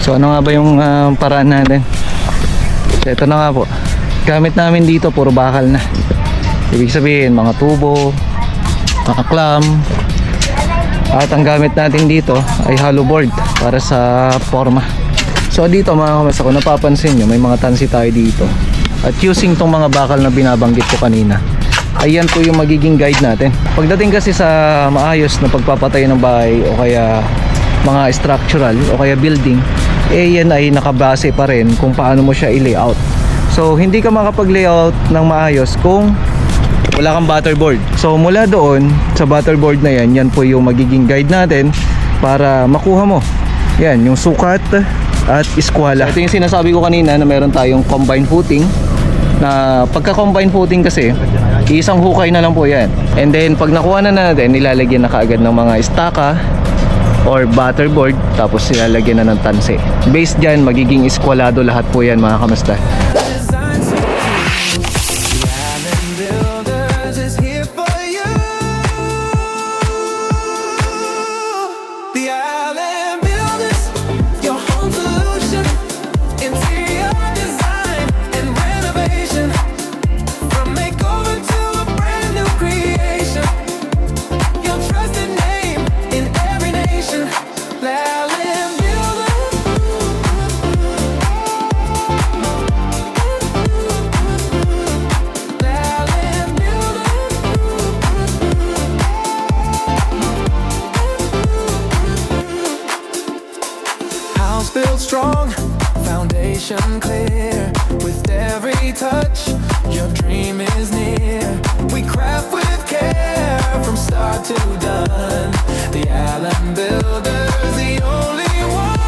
So ano nga ba yung paraan natin? So ito na nga po. Gamit namin dito puro bakal na. Ibig sabihin mga tubo, mga clamp. At ang gamit natin dito ay hollow board para sa forma. So dito mga kamas, kung napapansin nyo, may mga tansi tayo dito. At using tong mga bakal na binabanggit ko kanina, ayan po yung magiging guide natin. Pagdating kasi sa maayos na pagpapatayo ng bahay o kaya mga structural o kaya building, yan ay nakabase pa rin kung paano mo siya i-layout. So hindi ka makapag-layout ng maayos kung wala kang butterboard. So mula doon sa butterboard na yan, yan po yung magiging guide natin para makuha mo yan, yung sukat at iskwala. So, ito yung sinasabi ko kanina na meron tayong combined footing. Na pagka combined footing kasi, isang hukay na lang po yan. And then pag nakuha na natin, nilalagyan na kaagad ng mga estaka or butterboard, tapos nilalagyan na ng tansi. Based dyan, magiging iskwalado lahat po yan mga kamasta. Built strong, foundation clear. With every touch, your dream is near. We craft with care from start to done. The Allen Builders, the only one.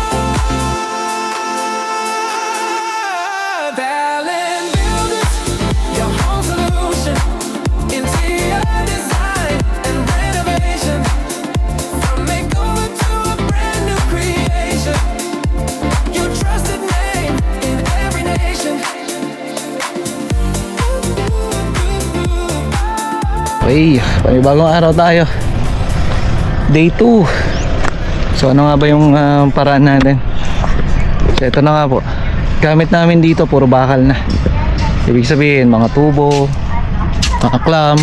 The Allen Builders, your home solution. Interior design and renovation. From makeover to a brand new creation. Trusted name in every nation. Okay, panibagong araw tayo. Day 2. So ano nga ba yung paraan natin? So ito na nga po. Gamit namin dito puro bakal na. Ibig sabihin mga tubo, mga clamp.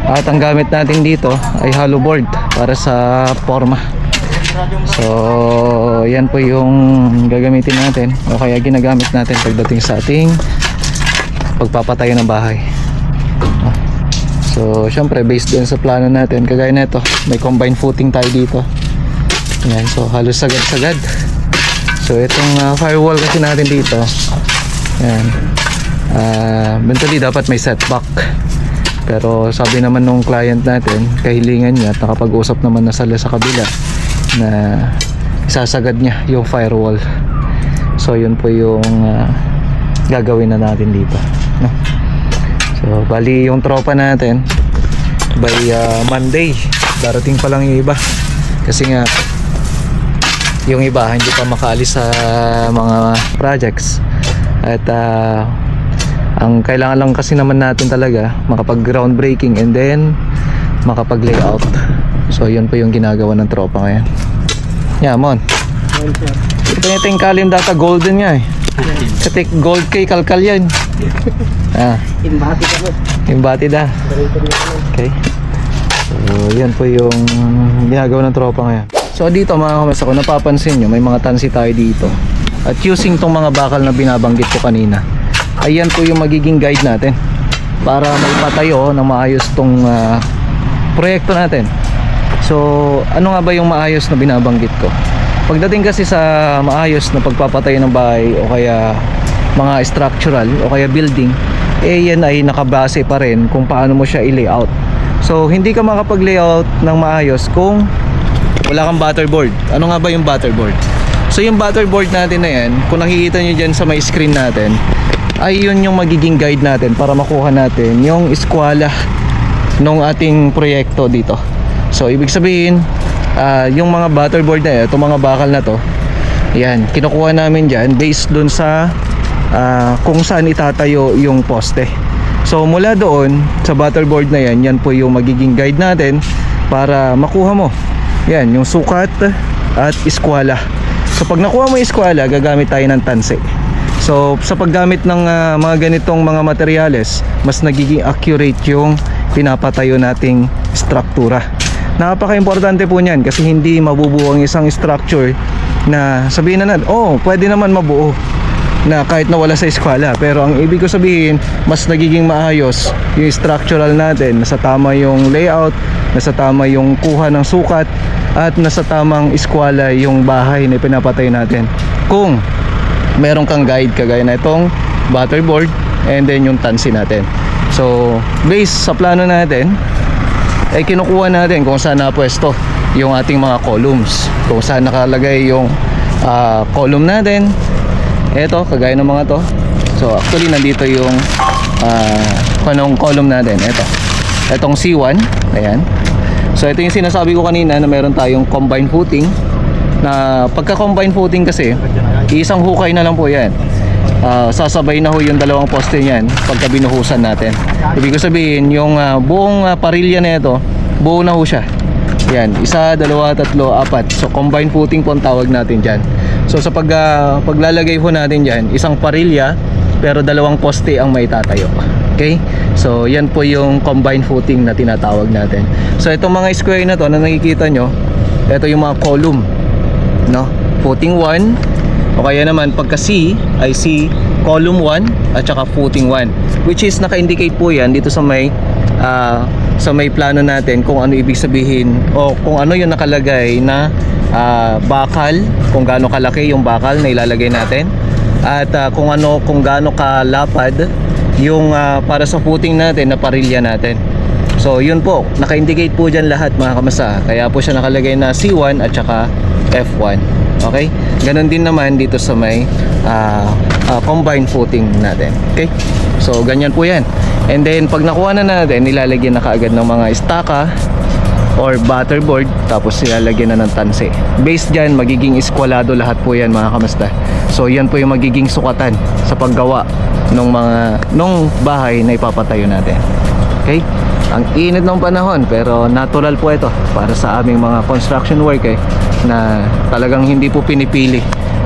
At ang gamit natin dito ay hollow board para sa forma. So yan po yung gagamitin natin o kaya ginagamit natin pagdating sa ating pagpapatayo ng bahay. So syempre based din sa plano natin, kagaya nito may combined footing tayo dito. Yan, so halos sagad-sagad. So itong firewall kasi natin dito, yan, eventually dapat may setback. Pero sabi naman nung client natin, kahilingan niya at nakapag-usap naman na sila sa kabila na isasagad niya yung firewall. So yun po yung gagawin na natin dito, no? So bali yung tropa natin by Monday darating pa lang yung iba, kasi nga yung iba hindi pa makaalis sa mga projects. At ang kailangan lang kasi naman natin talaga makapag groundbreaking and then makapag layout. So yun po yung ginagawa ng tropa ngayon. Yeah, mon. Ito yung tingkalim data golden nga eh. Katik gold kay kalkal yan. Imbati ka mo. Imbati da. Okay. So yan po yung ginagawa ng tropa ngayon. So dito mga kamas, kung napapansin nyo, may mga tansi tayo dito. At using tong mga bakal na binabanggit ko kanina, ayan po yung magiging guide natin para maipatayo ng maayos tong proyekto natin. So ano nga ba yung maayos na binabanggit ko? Pagdating kasi sa maayos na pagpapatayo ng bahay o kaya mga structural o kaya building, yan ay nakabase pa rin kung paano mo siya i-layout. So hindi ka makapag-layout ng maayos kung wala kang butterboard. Ano nga ba yung butterboard? So yung butterboard natin na yan, kung nakikita nyo dyan sa may screen natin, ay yun yung magiging guide natin para makuha natin yung eskwala ng ating proyekto dito. So ibig sabihin, yung mga butterboard na yan, itong mga bakal na to, yan, kinukuha namin dyan based dun sa kung saan itatayo yung poste. So mula doon sa butterboard na yan, yan po yung magiging guide natin para makuha mo yan, yung sukat at eskwala So pag nakuha mo yung eskwela, gagamit tayo ng tansi. So sa paggamit ng mga ganitong mga materyales, mas nagiging accurate yung pinapatayo nating struktura. Napaka-importante po niyan kasi hindi mabubuo ang isang structure na sabihin na natin, oh, pwede naman mabuo na kahit nawala sa eskwela, pero ang ibig ko sabihin, mas nagiging maayos yung structural natin, nasa tama yung layout, nasa tama yung kuha ng sukat, at nasa tamang eskwela yung bahay na pinapatay natin. Kung meron kang guide kagaya na itong butterboard and then yung tansi natin. So based sa plano natin ay kinukuha natin kung saan napwesto yung ating mga columns, kung saan nakalagay yung column natin. Eto, kagaya ng mga to. So actually nandito yung anong column natin. Etong C1. Ayan. So ito yung sinasabi ko kanina na meron tayong combined footing. Na pagka combined footing kasi, isang hukay na lang po yan. Sasabay na ho yung dalawang poste niyan pagka binuhusan natin. Ibig ko sabihin, yung buong parilya na ito, buo na ho siya. Yan, 1, 2, 3, 4. So combined footing po ang tawag natin dyan. So sa paglalagay ho natin dyan, isang parilya pero dalawang poste ang may tatayo. Okay? So yan po yung combined footing na tinatawag natin. So itong mga square na to na nakikita nyo, ito yung mga column, no? Footing 1, o kaya naman pagka C ay C column 1 at saka footing 1, which is naka-indicate po yan dito sa may plano natin kung ano ibig sabihin o kung ano yung nakalagay na bakal, kung gaano kalaki yung bakal na ilalagay natin, at kung gaano kalapad yung para sa footing natin na parilya natin. So yun po, naka-indicate po dyan lahat mga kamasa, kaya po siya nakalagay na C1 at saka F1. Okay? Ganon din naman dito sa may combined footing natin. Okay? So ganyan po yan. And then pag nakuha na natin, nilalagyan na kaagad ng mga estaka or butterboard, tapos nilalagyan na ng tansi. Based dyan, magiging eskwalado lahat po yan mga kamasta. So yan po yung magiging sukatan sa paggawa nung bahay na ipapatayo natin. Okay? Ang init ng panahon, pero natural po ito para sa aming mga construction work na talagang hindi po pinipili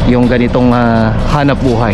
yung ganitong hanap buhay.